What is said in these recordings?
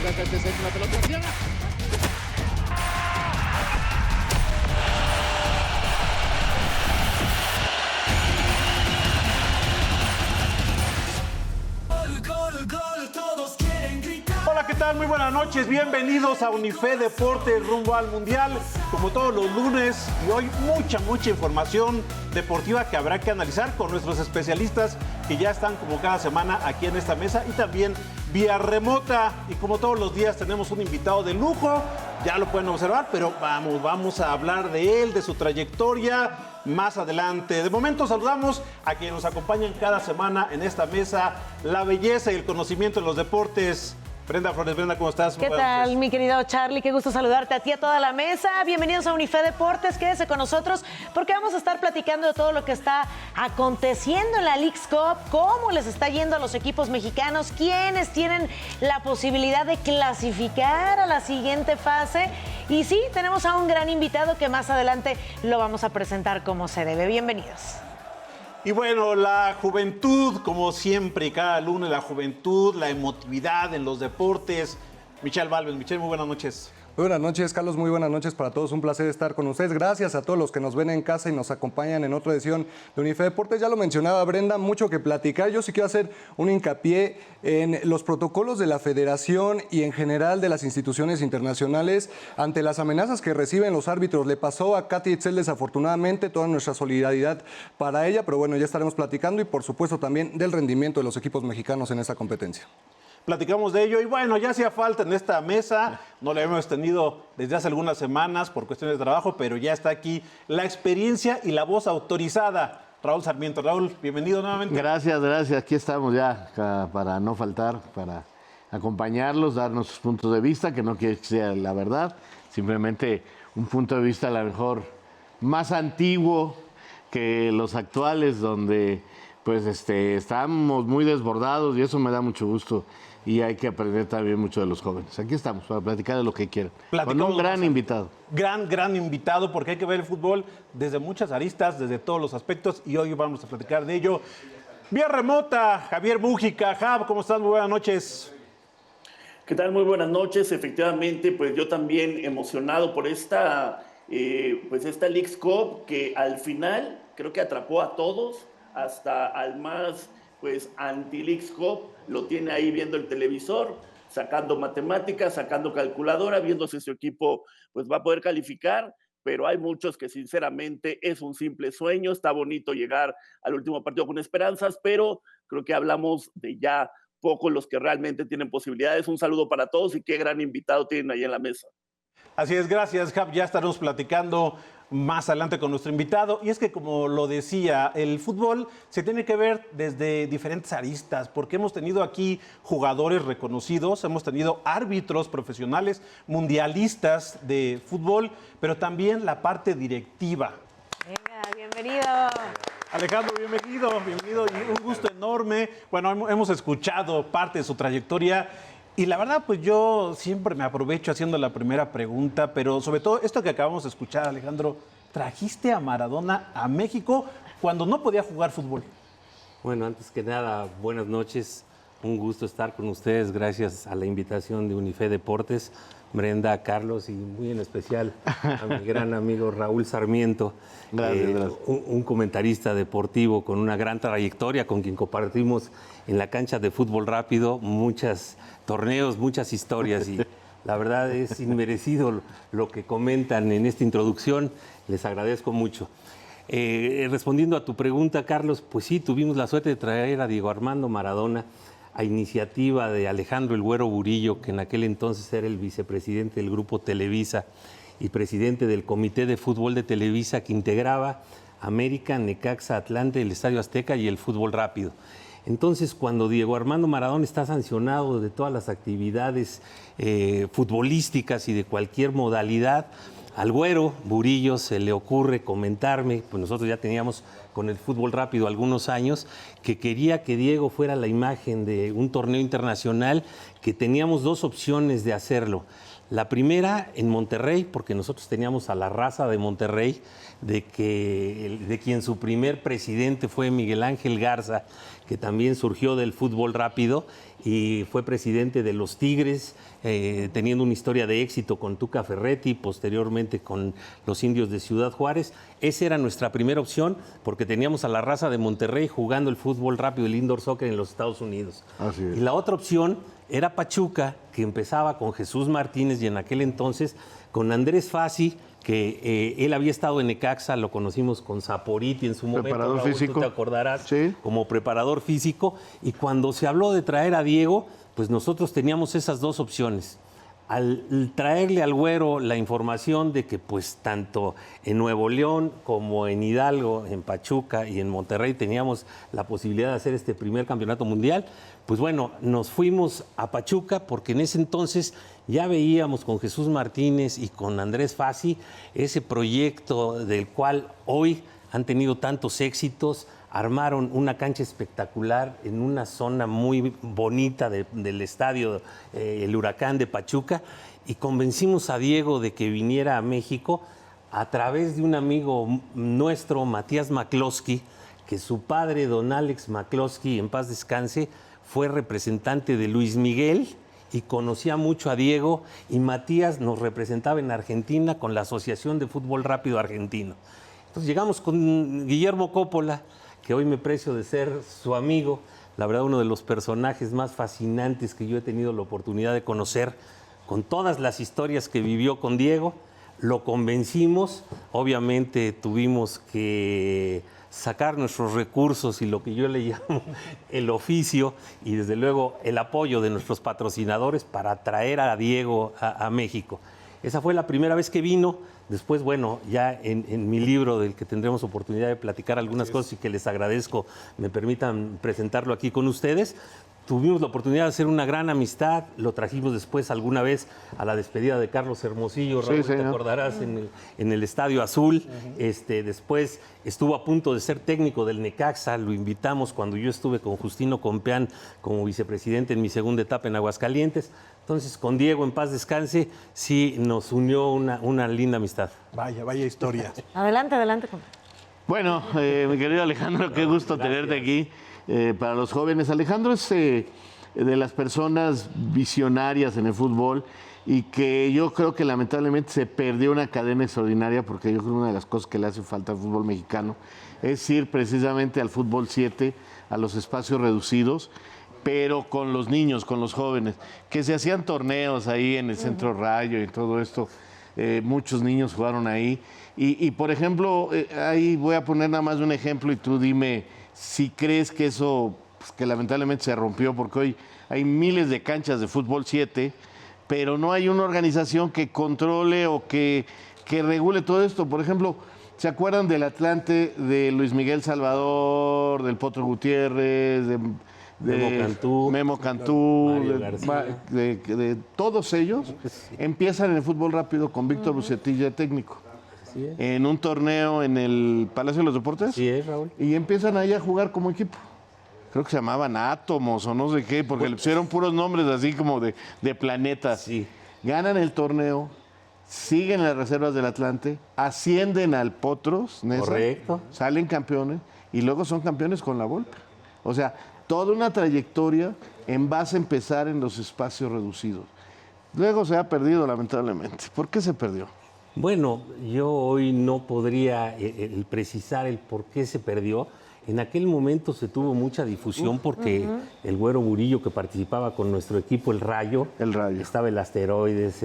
Saca este centro, la pelota hacia la... Hola, ¿qué tal? Muy buenas noches, bienvenidos a Unife Deportes rumbo al Mundial, como todos los lunes, y hoy mucha información deportiva que habrá que analizar con nuestros especialistas que ya están como cada semana aquí en esta mesa y también vía remota, y como todos los días tenemos un invitado de lujo, ya lo pueden observar, pero vamos a hablar de él, de su trayectoria más adelante. De momento saludamos a quienes nos acompañan cada semana en esta mesa, la belleza y el conocimiento de los deportes. Brenda Flores, Brenda, ¿cómo estás? ¿Qué tal, mi querido Charlie? Qué gusto saludarte a ti, a toda la mesa. Bienvenidos a Unife Deportes, quédese con nosotros porque vamos a estar platicando de todo lo que está aconteciendo en la Leagues Cup, cómo les está yendo a los equipos mexicanos, quiénes tienen la posibilidad de clasificar a la siguiente fase. Y sí, tenemos a un gran invitado que más adelante lo vamos a presentar como se debe. Bienvenidos. Y bueno, la juventud, como siempre, cada lunes, la juventud, la emotividad en los deportes. Michelle Valves. Michelle, muy buenas noches. Muy buenas noches, Carlos. Muy buenas noches para todos. Un placer estar con ustedes. Gracias a todos los que nos ven en casa y nos acompañan en otra edición de Unife Deportes. Ya lo mencionaba Brenda, mucho que platicar. Yo sí quiero hacer un hincapié en los protocolos de la Federación y en general de las instituciones internacionales ante las amenazas que reciben los árbitros. Le pasó a Katy Itzel desafortunadamente, toda nuestra solidaridad para ella, pero bueno, ya estaremos platicando y por supuesto también del rendimiento de los equipos mexicanos en esta competencia. Platicamos de ello y bueno, ya hacía falta en esta mesa, no la hemos tenido desde hace algunas semanas por cuestiones de trabajo, pero ya está aquí la experiencia y la voz autorizada. Raúl Sarmiento. Raúl, bienvenido nuevamente. Gracias, aquí estamos ya para no faltar, para acompañarlos, dar nuestros puntos de vista, que no quiere que sea la verdad, simplemente un punto de vista a lo mejor más antiguo que los actuales, donde pues estamos muy desbordados y eso me da mucho gusto. Y hay que aprender también mucho de los jóvenes. Aquí estamos para platicar de lo que quieran. Con un gran invitado. Gran invitado, porque hay que ver el fútbol desde muchas aristas, desde todos los aspectos, y hoy vamos a platicar de ello. Vía remota, Javier Mújica. Jav, ¿cómo estás? Muy buenas noches. ¿Qué tal? Muy buenas noches. Efectivamente, pues yo también emocionado por esta Leagues Cup, que al final creo que atrapó a todos, hasta al más anti-Leagues Cup. Lo tiene ahí viendo el televisor, sacando matemáticas, sacando calculadora, viendo si su equipo va a poder calificar, pero hay muchos que sinceramente es un simple sueño. Está bonito llegar al último partido con esperanzas, pero creo que hablamos de ya pocos los que realmente tienen posibilidades. Un saludo para todos y qué gran invitado tienen ahí en la mesa. Así es, gracias, Jav. Ya estaremos platicando más adelante con nuestro invitado. Y es que, como lo decía, el fútbol se tiene que ver desde diferentes aristas, porque hemos tenido aquí jugadores reconocidos, hemos tenido árbitros profesionales, mundialistas de fútbol, pero también la parte directiva. Venga, bienvenido. Alejandro, bienvenido y un gusto enorme. Bueno, hemos escuchado parte de su trayectoria. Y la verdad, pues yo siempre me aprovecho haciendo la primera pregunta, pero sobre todo esto que acabamos de escuchar, Alejandro, trajiste a Maradona a México cuando no podía jugar fútbol. Bueno, antes que nada, buenas noches. Un gusto estar con ustedes. Gracias a la invitación de Unife Deportes, Brenda, Carlos y muy en especial a mi gran amigo Raúl Sarmiento. Gracias. Un comentarista deportivo con una gran trayectoria, con quien compartimos en la cancha de fútbol rápido muchos torneos, muchas historias, y la verdad es inmerecido lo que comentan en esta introducción. Les agradezco mucho. Respondiendo a tu pregunta, Carlos, pues sí, tuvimos la suerte de traer a Diego Armando Maradona a iniciativa de Alejandro El Güero Burillo, que en aquel entonces era el vicepresidente del Grupo Televisa y presidente del Comité de Fútbol de Televisa, que integraba América, Necaxa, Atlante, el Estadio Azteca y el fútbol rápido. Entonces, cuando Diego Armando Maradona está sancionado de todas las actividades futbolísticas y de cualquier modalidad, al Güero Burillo se le ocurre comentarme, pues nosotros ya teníamos con el fútbol rápido algunos años, que quería que Diego fuera la imagen de un torneo internacional, que teníamos dos opciones de hacerlo. La primera en Monterrey, porque nosotros teníamos a la raza de Monterrey, de quien su primer presidente fue Miguel Ángel Garza, que también surgió del fútbol rápido y fue presidente de los Tigres, teniendo una historia de éxito con Tuca Ferretti, posteriormente con los Indios de Ciudad Juárez. Esa era nuestra primera opción, porque teníamos a la raza de Monterrey jugando el fútbol rápido, el indoor soccer en los Estados Unidos. Así es. Y la otra opción era Pachuca, que empezaba con Jesús Martínez y en aquel entonces con Andrés Fassi, que él había estado en Necaxa, lo conocimos con Saporiti en su momento. Preparador Raúl, físico. tú te acordarás, Sí. como preparador físico. Y cuando se habló de traer a Diego, pues nosotros teníamos esas dos opciones. Al traerle al Güero la información de que pues tanto en Nuevo León como en Hidalgo, en Pachuca y en Monterrey teníamos la posibilidad de hacer este primer campeonato mundial, pues bueno, nos fuimos a Pachuca porque en ese entonces ya veíamos con Jesús Martínez y con Andrés Fassi ese proyecto del cual hoy han tenido tantos éxitos. Armaron una cancha espectacular en una zona muy bonita del estadio, el Huracán de Pachuca, y convencimos a Diego de que viniera a México a través de un amigo nuestro, Matías McCloskey, que su padre, don Alex McCloskey, en paz descanse, fue representante de Luis Miguel y conocía mucho a Diego, y Matías nos representaba en Argentina con la Asociación de Fútbol Rápido Argentino. Entonces llegamos con Guillermo Coppola, que hoy me precio de ser su amigo, la verdad uno de los personajes más fascinantes que yo he tenido la oportunidad de conocer, con todas las historias que vivió con Diego. Lo convencimos, obviamente tuvimos que sacar nuestros recursos y lo que yo le llamo el oficio y desde luego el apoyo de nuestros patrocinadores para traer a Diego a México. Esa fue la primera vez que vino. Después, bueno, ya en mi libro, del que tendremos oportunidad de platicar algunas cosas y que les agradezco, me permitan presentarlo aquí con ustedes. Tuvimos la oportunidad de hacer una gran amistad, lo trajimos después alguna vez a la despedida de Carlos Hermosillo, Raúl, Sí, te señor. acordarás, en el Estadio Azul. Después estuvo a punto de ser técnico del Necaxa, lo invitamos cuando yo estuve con Justino Compeán como vicepresidente en mi segunda etapa en Aguascalientes. Entonces, con Diego, en paz descanse, sí nos unió una linda amistad. Vaya historia. Adelante, adelante. Bueno, mi querido Alejandro, qué gusto tenerte aquí. Para los jóvenes, Alejandro es de las personas visionarias en el fútbol y que yo creo que lamentablemente se perdió una cadena extraordinaria, porque yo creo que una de las cosas que le hace falta al fútbol mexicano es ir precisamente al fútbol 7, a los espacios reducidos, pero con los niños, con los jóvenes, que se hacían torneos ahí en el Centro Rayo y todo esto. Muchos niños jugaron ahí. Y por ejemplo, ahí voy a poner nada más un ejemplo y tú dime si crees que eso, pues, que lamentablemente se rompió, porque hoy hay miles de canchas de fútbol 7, pero no hay una organización que controle o que regule todo esto. Por ejemplo, ¿se acuerdan del Atlante de Luis Miguel Salvador, del Potro Gutiérrez, de Memo Cantú, Mario García? de todos ellos? Empiezan en el fútbol rápido con Víctor Bucetich de técnico, en un torneo en el Palacio de los Deportes. Sí, Raúl. Y empiezan ahí a jugar como equipo. Creo que se llamaban Átomos o no sé qué, porque le pusieron puros nombres así como de planetas. Sí. Ganan el torneo, siguen en las reservas del Atlante, ascienden al Potros, Nesa, Correcto. salen campeones y luego son campeones con la Volpe. O sea, toda una trayectoria en base a empezar en los espacios reducidos. Luego se ha perdido, lamentablemente. ¿Por qué se perdió? Bueno, yo hoy no podría el precisar el por qué se perdió. En aquel momento se tuvo mucha difusión porque el Güero Burillo, que participaba con nuestro equipo, el Rayo, estaba el Asteroides,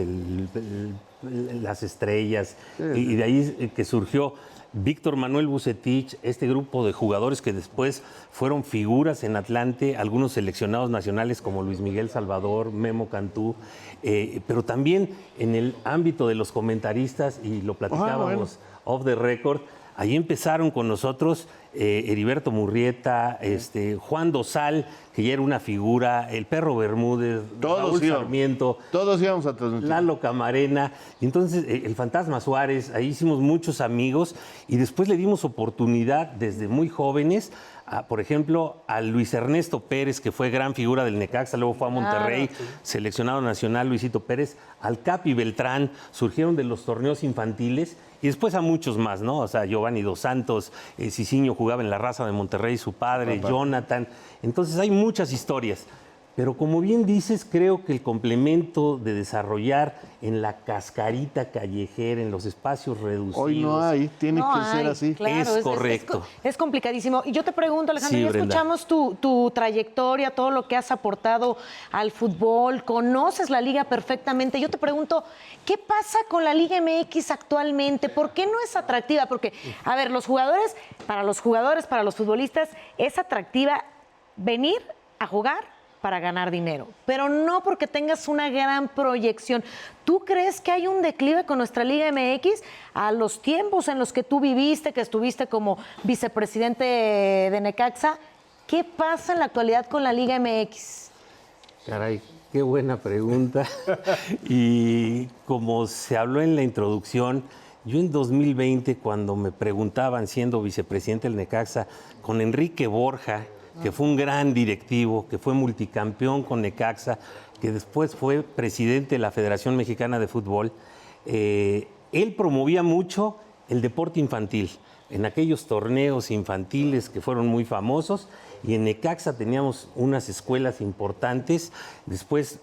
las Estrellas, y de ahí que surgió Víctor Manuel Bucetich, este grupo de jugadores que después fueron figuras en Atlante, algunos seleccionados nacionales como Luis Miguel Salvador, Memo Cantú, pero también en el ámbito de los comentaristas, y lo platicábamos off the record, ahí empezaron con nosotros Heriberto Murrieta, Juan Dosal, que ya era una figura, el Perro Bermúdez, Raúl Sarmiento, todos íbamos a transmitir. Lalo Camarena, y entonces el Fantasma Suárez, ahí hicimos muchos amigos y después le dimos oportunidad desde muy jóvenes por ejemplo, a Luis Ernesto Pérez, que fue gran figura del Necaxa, luego fue a Monterrey, seleccionado nacional Luisito Pérez, al Capi Beltrán, surgieron de los torneos infantiles, y después a muchos más, ¿no? O sea, Giovanni Dos Santos, Cicinho jugaba en la Raza de Monterrey, su padre, Jonathan. Entonces hay muchas historias. Pero como bien dices, creo que el complemento de desarrollar en la cascarita callejera, en los espacios reducidos... Hoy no hay, tiene que ser así. Claro, es correcto. Es complicadísimo. Y yo te pregunto, Alejandro, Sí, ya Brenda. escuchamos tu trayectoria, todo lo que has aportado al fútbol, conoces la liga perfectamente. Yo te pregunto, ¿qué pasa con la Liga MX actualmente? ¿Por qué no es atractiva? Porque, a ver, los jugadores, para los futbolistas, es atractiva venir a jugar para ganar dinero, pero no porque tengas una gran proyección. ¿Tú crees que hay un declive con nuestra Liga MX a los tiempos en los que tú viviste, que estuviste como vicepresidente de Necaxa? ¿Qué pasa en la actualidad con la Liga MX? Caray, qué buena pregunta. Y como se habló en la introducción, yo en 2020, cuando me preguntaban, siendo vicepresidente del Necaxa, con Enrique Borja, que fue un gran directivo, que fue multicampeón con Necaxa, que después fue presidente de la Federación Mexicana de Fútbol, él promovía mucho el deporte infantil, en aquellos torneos infantiles que fueron muy famosos, y en Necaxa teníamos unas escuelas importantes, después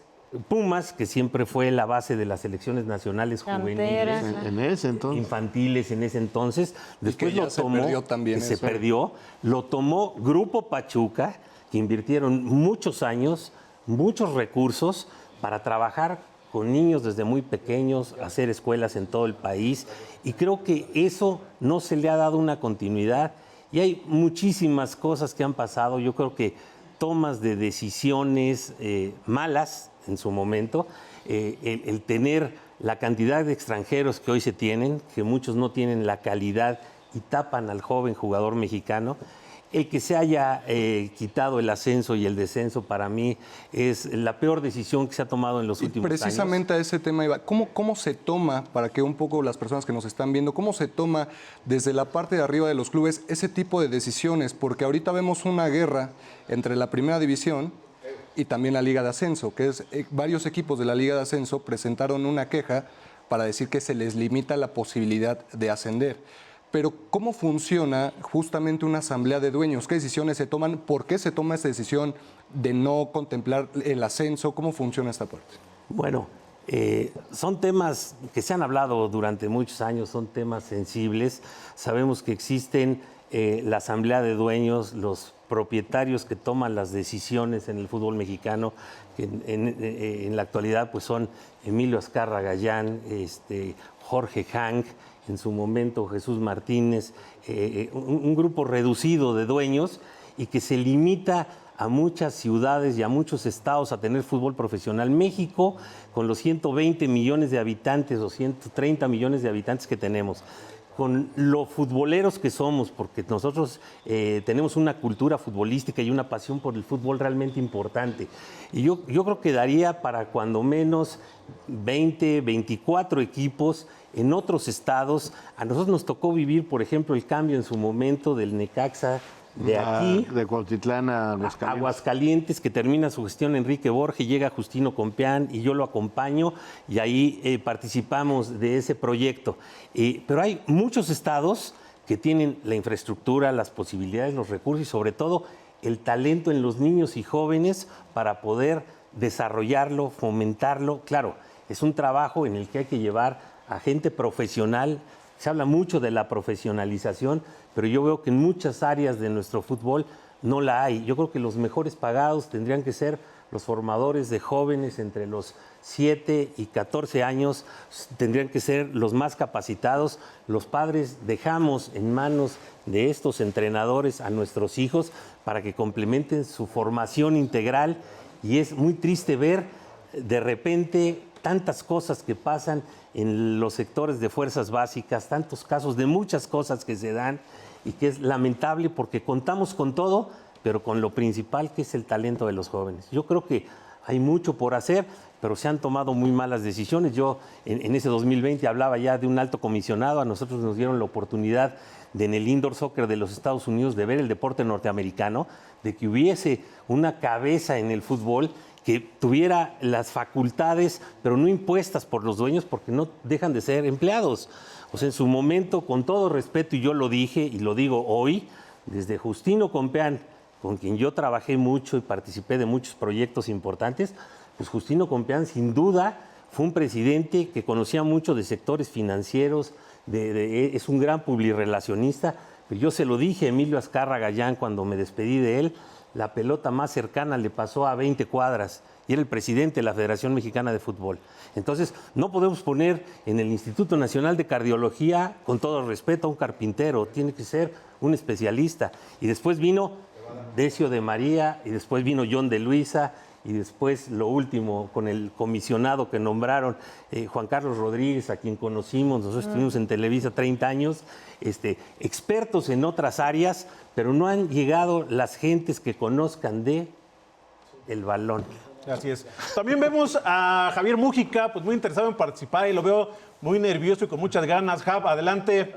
Pumas, que siempre fue la base de las selecciones nacionales Canteras. juveniles, En ese entonces. infantiles en ese entonces, después ya lo se tomó, perdió también que se eso. perdió, lo tomó Grupo Pachuca, que invirtieron muchos años, muchos recursos para trabajar con niños desde muy pequeños, hacer escuelas en todo el país, y creo que eso no se le ha dado una continuidad, y hay muchísimas cosas que han pasado. Yo creo que tomas de decisiones malas en su momento, el tener la cantidad de extranjeros que hoy se tienen, que muchos no tienen la calidad y tapan al joven jugador mexicano. El que se haya quitado el ascenso y el descenso, para mí es la peor decisión que se ha tomado en los últimos años. Precisamente a ese tema iba. ¿Cómo se toma, para que un poco las personas que nos están viendo, cómo se toma desde la parte de arriba de los clubes ese tipo de decisiones? Porque ahorita vemos una guerra entre la primera división y también la Liga de Ascenso, que es varios equipos de la Liga de Ascenso presentaron una queja para decir que se les limita la posibilidad de ascender. Pero ¿cómo funciona justamente una asamblea de dueños? ¿Qué decisiones se toman? ¿Por qué se toma esta decisión de no contemplar el ascenso? ¿Cómo funciona esta parte? Bueno, son temas que se han hablado durante muchos años, son temas sensibles. Sabemos que existen la asamblea de dueños, los propietarios que toman las decisiones en el fútbol mexicano, que en la actualidad pues son Emilio Azcarra Gallán, Jorge Hank, en su momento Jesús Martínez, un grupo reducido de dueños, y que se limita a muchas ciudades y a muchos estados a tener fútbol profesional. México, con los 120 millones de habitantes o 130 millones de habitantes que tenemos, con lo futboleros que somos, porque nosotros tenemos una cultura futbolística y una pasión por el fútbol realmente importante. Y yo creo que daría para cuando menos 20, 24 equipos en otros estados. A nosotros nos tocó vivir, por ejemplo, el cambio en su momento del Necaxa de aquí, De Cuautitlán a Aguascalientes, que termina su gestión Enrique Borja y llega Justino Compeán y yo lo acompaño, y ahí participamos de ese proyecto. Pero hay muchos estados que tienen la infraestructura, las posibilidades, los recursos y sobre todo el talento en los niños y jóvenes para poder desarrollarlo, fomentarlo. Claro, es un trabajo en el que hay que llevar a gente profesional. Se habla mucho de la profesionalización, pero yo veo que en muchas áreas de nuestro fútbol no la hay. Yo creo que los mejores pagados tendrían que ser los formadores de jóvenes entre los 7 y 14 años, tendrían que ser los más capacitados. Los padres dejamos en manos de estos entrenadores a nuestros hijos para que complementen su formación integral, y es muy triste ver de repente tantas cosas que pasan en los sectores de fuerzas básicas, tantos casos de muchas cosas que se dan, y que es lamentable porque contamos con todo, pero con lo principal, que es el talento de los jóvenes. Yo creo que hay mucho por hacer, pero se han tomado muy malas decisiones. Yo en ese 2020 hablaba ya de un alto comisionado, a nosotros nos dieron la oportunidad de en el indoor soccer de los Estados Unidos de ver el deporte norteamericano, de que hubiese una cabeza en el fútbol que tuviera las facultades, pero no impuestas por los dueños porque no dejan de ser empleados. O sea, en su momento, con todo respeto, y yo lo dije y lo digo hoy, desde Justino Compeán, con quien yo trabajé mucho y participé de muchos proyectos importantes, pues Justino Compeán sin duda fue un presidente que conocía mucho de sectores financieros, es un gran publirelacionista, pero yo se lo dije a Emilio Azcárraga Gallán cuando me despedí de él, la pelota más cercana le pasó a 20 cuadras y era el presidente de la Federación Mexicana de Fútbol. Entonces, no podemos poner en el Instituto Nacional de Cardiología, con todo respeto, a un carpintero, tiene que ser un especialista. Y después vino Decio de María, y después vino John de Luisa, y después lo último con el comisionado que nombraron, Juan Carlos Rodríguez, a quien conocimos, nosotros estuvimos en Televisa 30 años, expertos en otras áreas, pero no han llegado las gentes que conozcan de el balón. Así es. También vemos a Javier Mújica, pues muy interesado en participar y lo veo muy nervioso y con muchas ganas. Jav, adelante.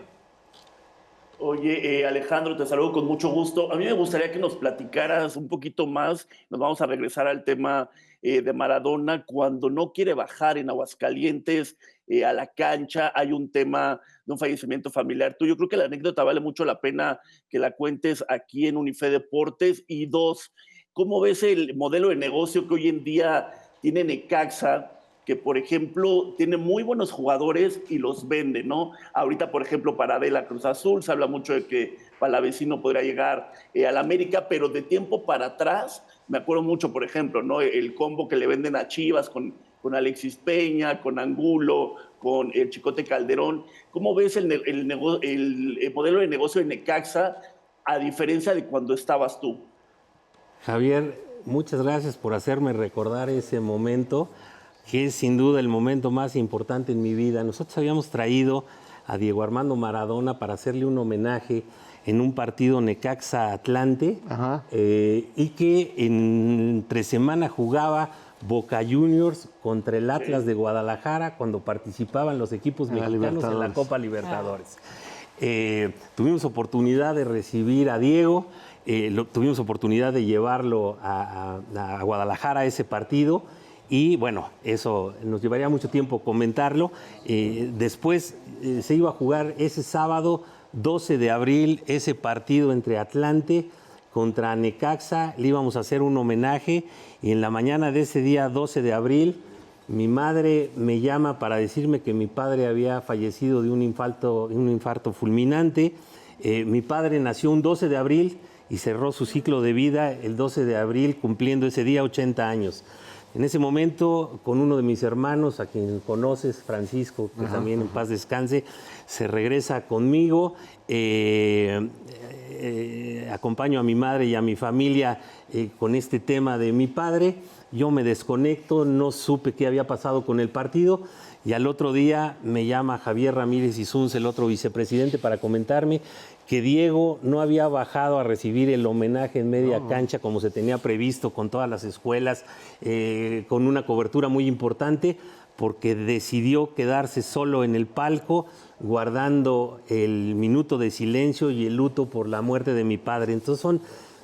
Oye, Alejandro, te saludo con mucho gusto. A mí me gustaría que nos platicaras un poquito más. Nos vamos a regresar al tema de Maradona. Cuando no quiere bajar en Aguascalientes a la cancha, hay un tema de un fallecimiento familiar. Yo creo que la anécdota vale mucho la pena que la cuentes aquí en Unife Deportes. Y dos, ¿cómo ves el modelo de negocio que hoy en día tiene Necaxa? Que, por ejemplo, tiene muy buenos jugadores y los vende, ¿no? Ahorita, por ejemplo, Paradela Cruz Azul, se habla mucho de que Palavecino podría llegar al América, pero de tiempo para atrás, me acuerdo mucho, por ejemplo, ¿no? El combo que le venden a Chivas con Alexis Peña, con Angulo, con el Chicote Calderón. ¿Cómo ves el modelo de negocio de Necaxa a diferencia de cuando estabas tú? Javier, muchas gracias por hacerme recordar ese momento, que es sin duda el momento más importante en mi vida. Nosotros habíamos traído a Diego Armando Maradona para hacerle un homenaje en un partido Necaxa-Atlante, y que entre semana jugaba Boca Juniors contra el Atlas de Guadalajara cuando participaban los equipos mexicanos en la Copa Libertadores. Tuvimos oportunidad de recibir a Diego, tuvimos oportunidad de llevarlo a Guadalajara a ese partido. Y bueno, eso nos llevaría mucho tiempo comentarlo. Después se iba a jugar ese sábado 12 de abril ese partido entre Atlante contra Necaxa. Le íbamos a hacer un homenaje y en la mañana de ese día 12 de abril mi madre me llama para decirme que mi padre había fallecido de un infarto fulminante. Mi padre nació un 12 de abril y cerró su ciclo de vida el 12 de abril cumpliendo ese día 80 años. En ese momento, con uno de mis hermanos, a quien conoces, Francisco, que también en paz descanse, se regresa conmigo. Acompaño a mi madre y a mi familia con este tema de mi padre. Yo me desconecto, no supe qué había pasado con el partido. Y al otro día me llama Javier Ramírez Isunz, el otro vicepresidente, para comentarme que Diego no había bajado a recibir el homenaje en media cancha como se tenía previsto con todas las escuelas, con una cobertura muy importante, porque decidió quedarse solo en el palco guardando el minuto de silencio y el luto por la muerte de mi padre. Entonces son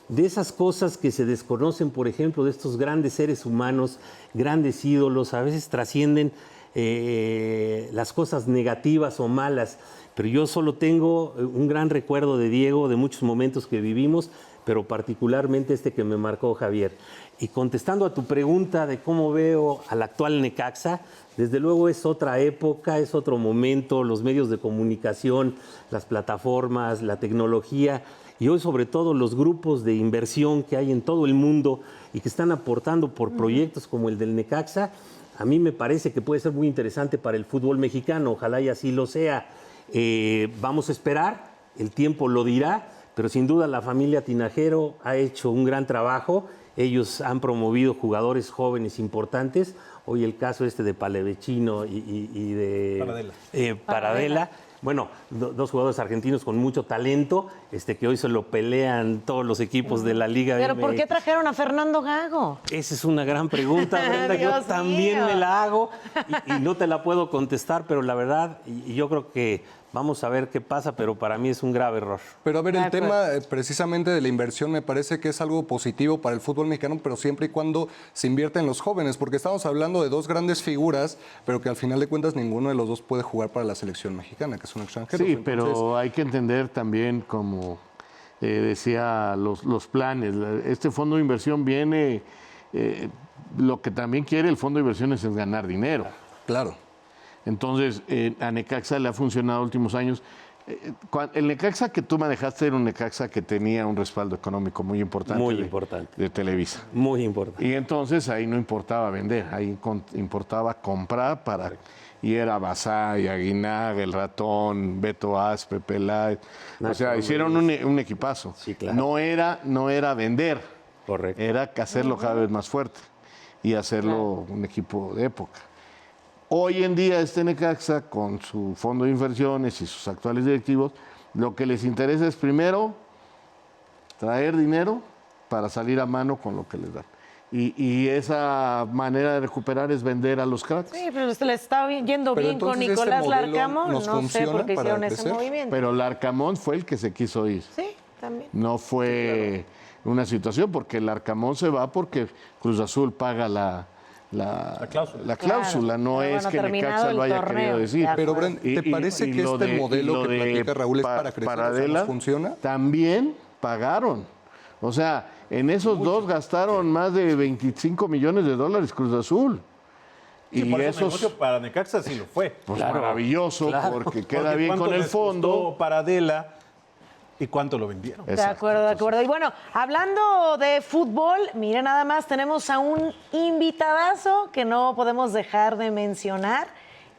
de esas cosas que se desconocen, por ejemplo, de estos grandes seres humanos, grandes ídolos, a veces trascienden las cosas negativas o malas, pero yo solo tengo un gran recuerdo de Diego, de muchos momentos que vivimos, pero particularmente este que me marcó, Javier. Y contestando a tu pregunta de cómo veo al actual Necaxa, desde luego es otra época, es otro momento, los medios de comunicación, las plataformas, la tecnología y hoy sobre todo los grupos de inversión que hay en todo el mundo y que están aportando por proyectos como el del Necaxa. A mí me parece que puede ser muy interesante para el fútbol mexicano, ojalá y así lo sea. Vamos a esperar, el tiempo lo dirá, pero sin duda la familia Tinajero ha hecho un gran trabajo. Ellos han promovido jugadores jóvenes importantes. Hoy el caso de Palavecino y de Paradela. Bueno, dos jugadores argentinos con mucho talento, que hoy se lo pelean todos los equipos de la Liga ¿Pero MX. por qué trajeron a Fernando Gago? Esa es una gran pregunta, Brenda. Yo Dios también mío. me la hago y no te la puedo contestar, pero la verdad, y yo creo que vamos a ver qué pasa, pero para mí es un grave error. Pero a ver, De el tema acuerdo. precisamente de la inversión me parece que es algo positivo para el fútbol mexicano, pero siempre y cuando se invierte en los jóvenes, porque estamos hablando de dos grandes figuras, pero que al final de cuentas ninguno de los dos puede jugar para la selección mexicana, que son extranjeros. Sí, Entonces, pero hay que entender también, como decía, los planes. Este fondo de inversión viene, lo que también quiere el fondo de inversiones es ganar dinero. claro. Entonces, a Necaxa le ha funcionado últimos años. El Necaxa que tú manejaste era un Necaxa que tenía un respaldo económico muy importante. Muy importante. De Televisa. Muy importante. Y entonces ahí no importaba vender, ahí importaba comprar para... Y era Basay, Aguinaga, El Ratón, Beto Aspe, Peláez. O sea, hicieron un equipazo. Sí, claro. No era vender, Correcto. era que hacerlo cada vez más fuerte y hacerlo un equipo de época. Hoy en día este Necaxa, con su fondo de inversiones y sus actuales directivos, lo que les interesa es primero traer dinero para salir a mano con lo que les dan. Y esa manera de recuperar es vender a los cracks. Sí, pero le está yendo Pero bien con entonces, ¿este Nicolás modelo Larcamón. nos No sé funciona por qué para hicieron ese crecer? movimiento. Pero Larcamón fue el que se quiso ir. Sí, también. No fue una situación, porque el Larcamón se va porque Cruz Azul paga la cláusula. Claro. No Pero es bueno, que terminado Necaxa el lo haya torneo. querido decir. De Pero, acuerdo. Brent, ¿te parece que este modelo que platica Raúl es para crecer? O sea, Paradela, ¿nos funciona? también pagaron. O sea, en esos dos gastaron más de 25 millones de dólares Cruz Azul. Sí, Y por eso esos, negocio para Necaxa sí lo fue. pues maravilloso, porque queda Porque bien ¿cuánto con el les fondo. costó Paradela y cuánto lo vendieron? De Exacto. acuerdo, de acuerdo. Y bueno, hablando de fútbol, miren nada más, tenemos a un invitadazo que no podemos dejar de mencionar,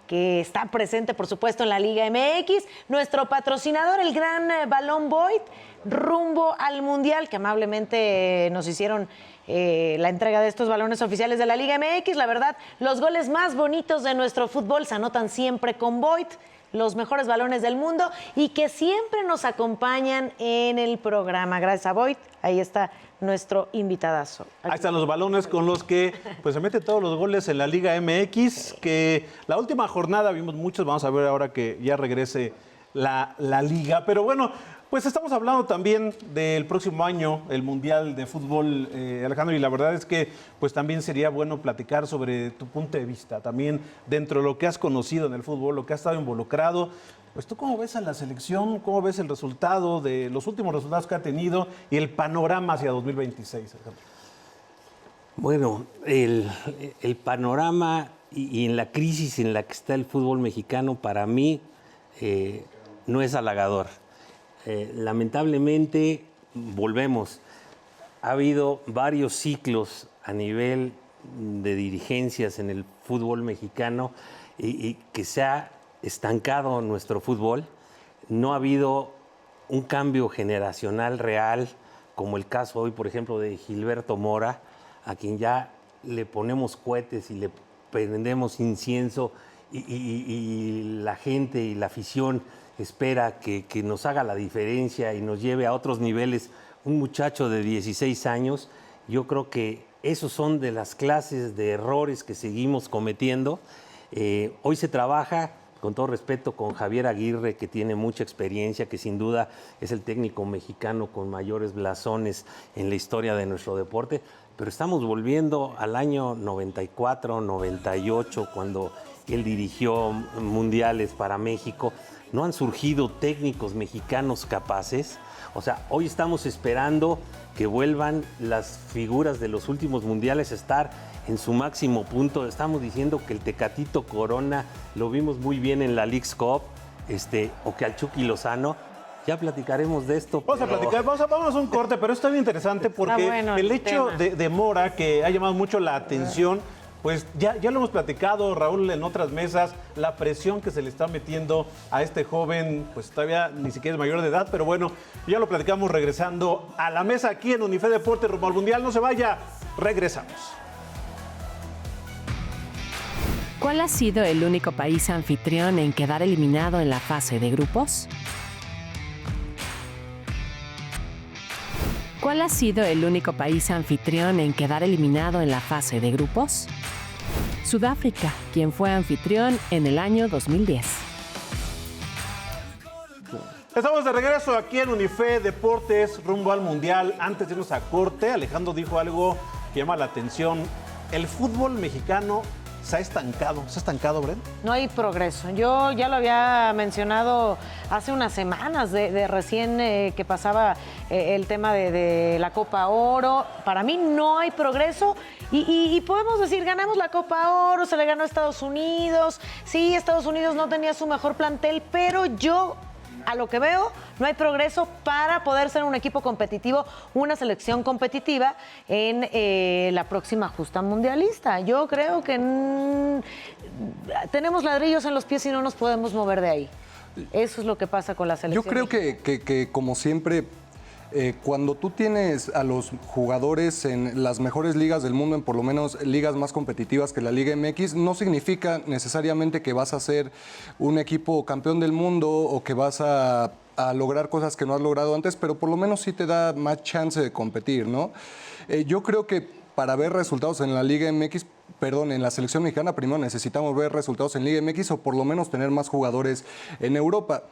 que está presente, por supuesto, en la Liga MX, nuestro patrocinador, el gran Balón Void, rumbo al Mundial, que amablemente nos hicieron la entrega de estos balones oficiales de la Liga MX. La verdad, los goles más bonitos de nuestro fútbol se anotan siempre con Void, los mejores balones del mundo y que siempre nos acompañan en el programa. Gracias a Void, ahí está nuestro invitadazo. Ahí están los balones con los que pues, se meten todos los goles en la Liga MX, que la última jornada vimos muchos, vamos a ver ahora que ya regrese la liga. Pero bueno, pues estamos hablando también del próximo año, el Mundial de Fútbol, Alejandro, y la verdad es que pues también sería bueno platicar sobre tu punto de vista, también dentro de lo que has conocido en el fútbol, lo que has estado involucrado. Pues tú cómo ves a la selección, cómo ves el resultado de los últimos resultados que ha tenido y el panorama hacia 2026, Alejandro. Bueno, el panorama y en la crisis en la que está el fútbol mexicano, para mí no es halagador. Lamentablemente, volvemos. Ha habido varios ciclos a nivel de dirigencias en el fútbol mexicano y que se ha estancado nuestro fútbol. No ha habido un cambio generacional real, como el caso hoy, por ejemplo, de Gilberto Mora, a quien ya le ponemos cohetes y le prendemos incienso y la gente y la afición espera que nos haga la diferencia y nos lleve a otros niveles. Un muchacho de 16 años, yo creo que esos son de las clases de errores que seguimos cometiendo. Hoy se trabaja, con todo respeto, con Javier Aguirre, que tiene mucha experiencia, que sin duda es el técnico mexicano con mayores blasones en la historia de nuestro deporte, pero estamos volviendo al año 94, 98, cuando él dirigió mundiales para México. No han surgido técnicos mexicanos capaces. O sea, hoy estamos esperando que vuelvan las figuras de los últimos mundiales a estar en su máximo punto. Estamos diciendo que el Tecatito Corona lo vimos muy bien en la Leagues Cup, o que al Chucky Lozano. Ya platicaremos de esto. Vamos a platicar, vamos a un corte, pero esto es bien interesante porque bueno el el hecho tema. de Mora, que ha llamado mucho la atención, pues ya lo hemos platicado, Raúl, en otras mesas, la presión que se le está metiendo a este joven, pues todavía ni siquiera es mayor de edad, pero bueno, ya lo platicamos regresando a la mesa aquí en Unife Deportes rumbo al Mundial. No se vaya, regresamos. ¿Cuál ha sido el único país anfitrión en quedar eliminado en la fase de grupos? ¿Cuál ha sido el único país anfitrión en quedar eliminado en la fase de grupos? Sudáfrica, quien fue anfitrión en el año 2010. Estamos de regreso aquí en Unife Deportes, rumbo al Mundial. Antes de irnos a corte, Alejandro dijo algo que llama la atención. El fútbol mexicano se ha estancado. ¿Se ha estancado, Bren? No hay progreso. Yo ya lo había mencionado hace unas semanas de recién que pasaba el tema de la Copa Oro. Para mí no hay progreso y podemos decir, ganamos la Copa Oro, se le ganó a Estados Unidos. Sí, Estados Unidos no tenía su mejor plantel, pero yo, a lo que veo, no hay progreso para poder ser un equipo competitivo, una selección competitiva en la próxima justa mundialista. Yo creo que tenemos ladrillos en los pies y no nos podemos mover de ahí. Eso es lo que pasa con la selección. Yo creo que como siempre, cuando tú tienes a los jugadores en las mejores ligas del mundo, en por lo menos ligas más competitivas que la Liga MX, no significa necesariamente que vas a ser un equipo campeón del mundo o que vas a lograr cosas que no has logrado antes, pero por lo menos sí te da más chance de competir, ¿no? Yo creo que para ver resultados en la Liga MX, en la selección mexicana, primero necesitamos ver resultados en Liga MX o por lo menos tener más jugadores en Europa.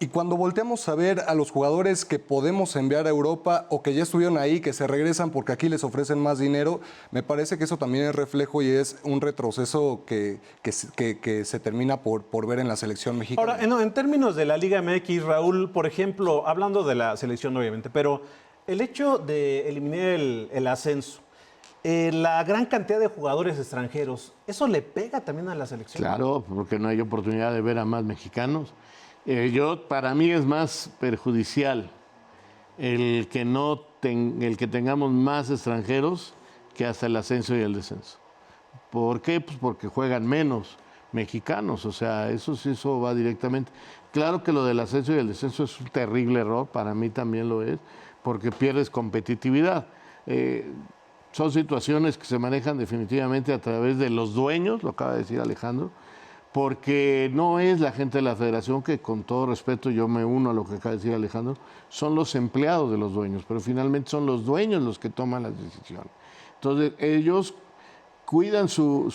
Y cuando volteamos a ver a los jugadores que podemos enviar a Europa o que ya estuvieron ahí, que se regresan porque aquí les ofrecen más dinero, me parece que eso también es reflejo y es un retroceso que se termina por ver en la selección mexicana. Ahora, en términos de la Liga MX, Raúl, por ejemplo, hablando de la selección obviamente, pero el hecho de eliminar el ascenso, la gran cantidad de jugadores extranjeros, ¿eso le pega también a la selección? Claro, porque no hay oportunidad de ver a más mexicanos. Para mí es más perjudicial el que tengamos más extranjeros que hasta el ascenso y el descenso. ¿Por qué? Pues porque juegan menos mexicanos, o sea, eso va directamente. Claro que lo del ascenso y el descenso es un terrible error, para mí también lo es, porque pierdes competitividad. Son situaciones que se manejan definitivamente a través de los dueños, lo acaba de decir Alejandro, porque no es la gente de la federación, que con todo respeto yo me uno a lo que acaba de decir Alejandro, son los empleados de los dueños, pero finalmente son los dueños los que toman las decisiones. Entonces ellos cuidan su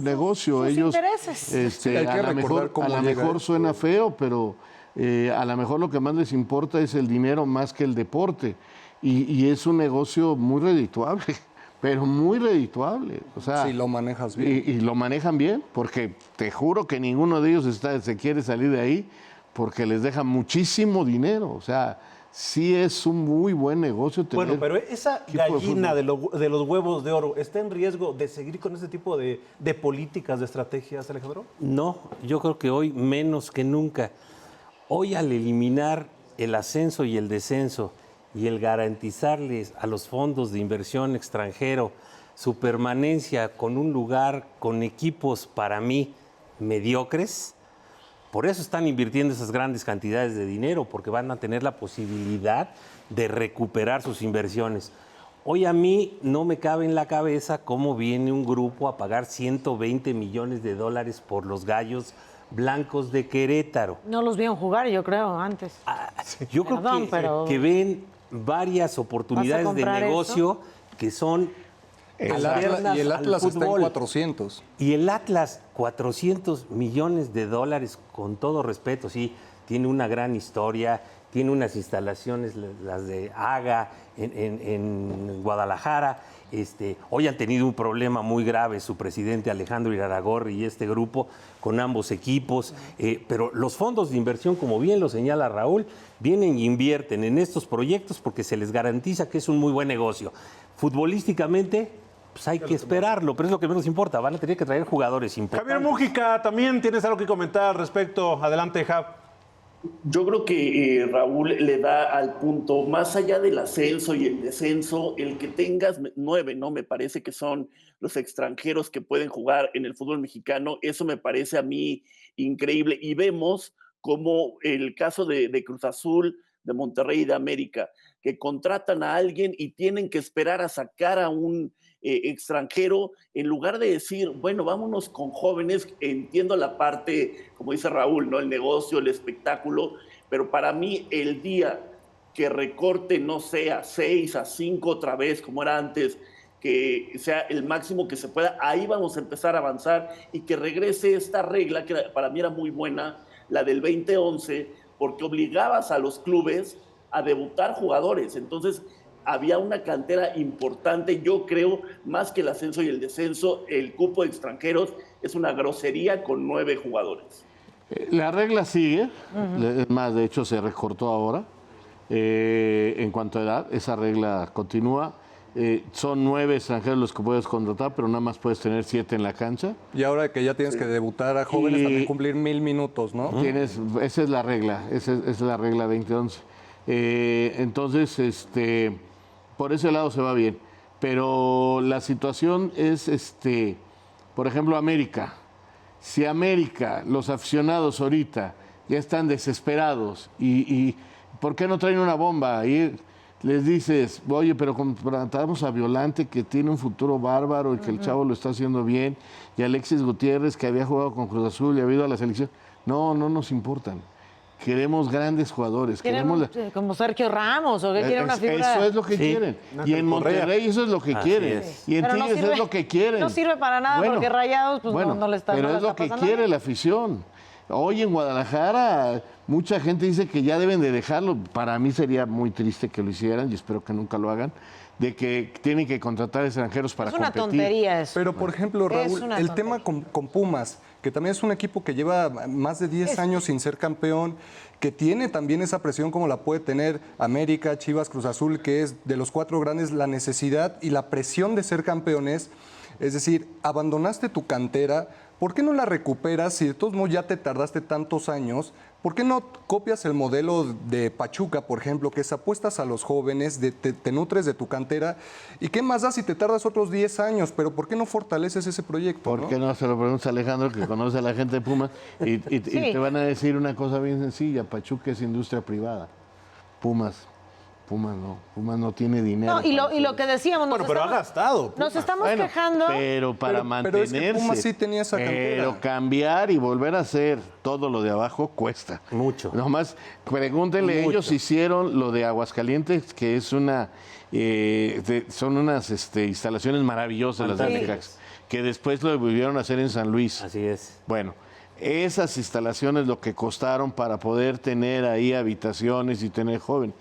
negocio, sus ellos intereses. Hay que a lo mejor suena feo, pero a lo mejor lo que más les importa es el dinero más que el deporte, y es un negocio muy redituable. Pero muy redituable. O sea, si lo manejas bien. Y lo manejan bien, porque te juro que ninguno de ellos se quiere salir de ahí porque les deja muchísimo dinero. O sea, sí es un muy buen negocio tener. Bueno, pero esa gallina de los huevos de oro, ¿está en riesgo de seguir con este tipo de políticas, de estrategias, Alejandro? No, yo creo que hoy menos que nunca. Hoy, al eliminar el ascenso y el descenso y el garantizarles a los fondos de inversión extranjero su permanencia con un lugar, con equipos para mí mediocres, por eso están invirtiendo esas grandes cantidades de dinero, porque van a tener la posibilidad de recuperar sus inversiones. Hoy a mí no me cabe en la cabeza cómo viene un grupo a pagar 120 millones de dólares por los Gallos Blancos de Querétaro. No los vieron jugar, yo creo, antes. Yo Perdón, creo que ven varias oportunidades de negocio que son Y el Atlas está en 400. Y el Atlas, 400 millones de dólares, con todo respeto, sí, tiene una gran historia, tiene unas instalaciones, las de AGA en Guadalajara. Hoy han tenido un problema muy grave su presidente Alejandro Iraragorri y este grupo con ambos equipos, pero los fondos de inversión, como bien lo señala Raúl, vienen e invierten en estos proyectos porque se les garantiza que es un muy buen negocio. Futbolísticamente, pues hay que esperarlo, pero es lo que menos importa, van a tener que traer jugadores importantes. Javier Mújica, también tienes algo que comentar al respecto. Adelante, Jav. Yo creo que Raúl le da al punto, más allá del ascenso y el descenso, el que tengas 9, ¿no? Me parece que son los extranjeros que pueden jugar en el fútbol mexicano. Eso me parece a mí increíble. Y vemos como el caso de Cruz Azul, de Monterrey y de América, que contratan a alguien y tienen que esperar a sacar a un extranjero, en lugar de decir, bueno, vámonos con jóvenes. Entiendo la parte, como dice Raúl, ¿no? El negocio, el espectáculo, pero para mí el día que recorte, no sé, a 6, a 5 otra vez, como era antes, que sea el máximo que se pueda, ahí vamos a empezar a avanzar, y que regrese esta regla, que para mí era muy buena, la del 2011, porque obligabas a los clubes a debutar jugadores. Entonces, había una cantera importante. Yo creo, más que el ascenso y el descenso, el cupo de extranjeros es una grosería con 9 jugadores. La regla sigue, es más, de hecho se recortó ahora. En cuanto a edad, esa regla continúa. Son 9 extranjeros los que puedes contratar, pero nada más puedes tener 7 en la cancha. Y ahora que ya tienes que debutar a jóvenes, también cumplir 1000 minutos, ¿no? Esa es la regla, esa es la regla 2011. Entonces, por ese lado se va bien. Pero la situación es, por ejemplo, América. Si América, los aficionados ahorita ya están desesperados y ¿por qué no traen una bomba? Y les dices, oye, pero contratamos a Violante, que tiene un futuro bárbaro y que el chavo lo está haciendo bien, y Alexis Gutiérrez, que había jugado con Cruz Azul y había ido a la selección. No nos importan. Queremos grandes jugadores. Queremos como Sergio Ramos, o que quieren una figura. Eso es lo que quieren. Y en Monterrey eso es lo que quieren. Y en Tigres es lo que quieren. No sirve para nada, porque Rayados pues, no le está pasando. Pero es lo que quiere la afición. Hoy en Guadalajara mucha gente dice que ya deben de dejarlo. Para mí sería muy triste que lo hicieran, y espero que nunca lo hagan, de que tienen que contratar extranjeros para competir. Es una tontería eso. Pero, por ejemplo, Raúl, el tema con Pumas, que también es un equipo que lleva más de 10 años sin ser campeón, que tiene también esa presión como la puede tener América, Chivas, Cruz Azul, que es de los 4 grandes la necesidad y la presión de ser campeones. Es decir, abandonaste tu cantera, ¿por qué no la recuperas si de todos modos ya te tardaste tantos años? ¿Por qué no copias el modelo de Pachuca, por ejemplo, que es apuestas a los jóvenes, te nutres de tu cantera? ¿Y qué más da si te tardas otros 10 años? Pero ¿por qué no fortaleces ese proyecto? ¿Por qué no se lo preguntas a Alejandro, que conoce a la gente de Pumas? Y te van a decir una cosa bien sencilla: Pachuca es industria privada. Pumas no tiene dinero. No, y lo que decíamos... Bueno, pero ha gastado. Nos estamos quejando. Pero para mantenerse. Pero es que Pumas sí tenía esa cantera. Pero cambiar y volver a hacer todo lo de abajo cuesta. Mucho. Nomás pregúntenle, ellos hicieron lo de Aguascalientes, que es son unas instalaciones maravillosas, las de Necaxa, que después lo volvieron a hacer en San Luis. Así es. Bueno, esas instalaciones lo que costaron para poder tener ahí habitaciones y tener joven.